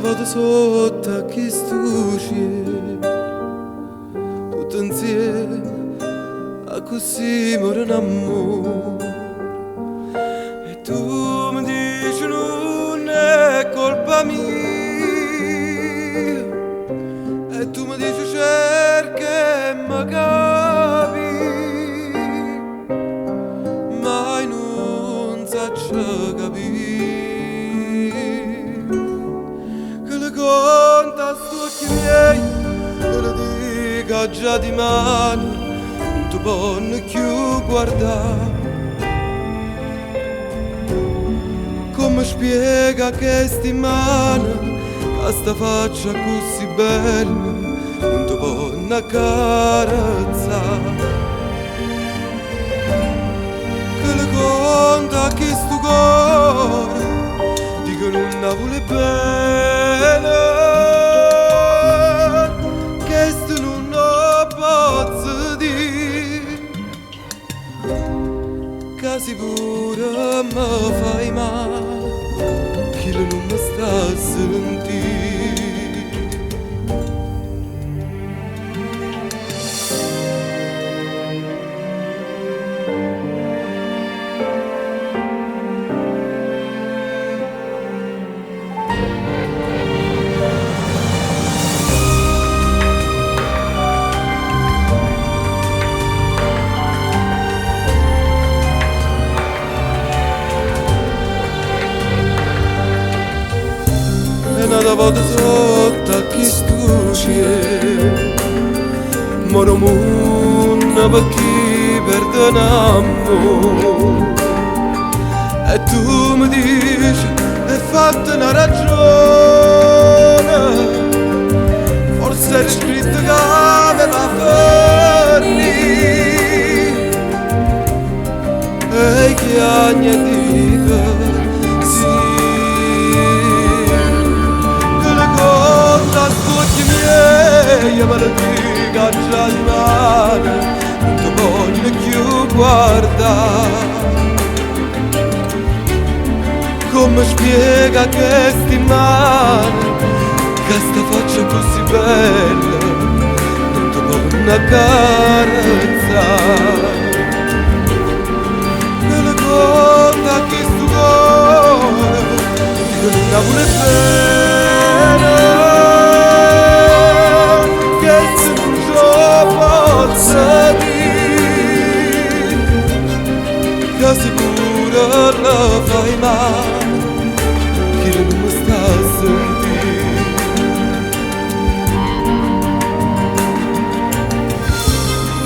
vado sotto a chi stuci, tutto insieme a così muore un amore. E tu mi dici non è colpa mia, e tu mi dici cerca e mi capi, mai non saccio capire. Conta sto occhi miei, te lo dico già di mano, non ti può più guardare. Come spiega che sti mani, che sta faccia così bella, non ti può accarezzare. Che le conta che sto cuore, dico non la vuole bene, che sto non lo posso dire, casi pure mi fai male, chi non mi sta a sentire. Nada volta sotto a chi stucie, moro munna per chi perdonammo. E tu mi dici, hai fatto una ragione, forse eri scritto che aveva fermi, e che agna dico sì. Io me lo dico già di mano, non ti voglio più guardare. Come spiega che sti mani, che sta faccia così bella, non ti voglio accarezzare. Me lo conta che sto cuore, dico non la vuole bene, che sicuro lo fai male, chi non mi sta a sentire.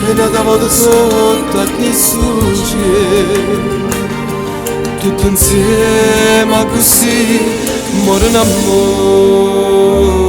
E nada volta sotto a chi succede, tutto insieme così muore un amore.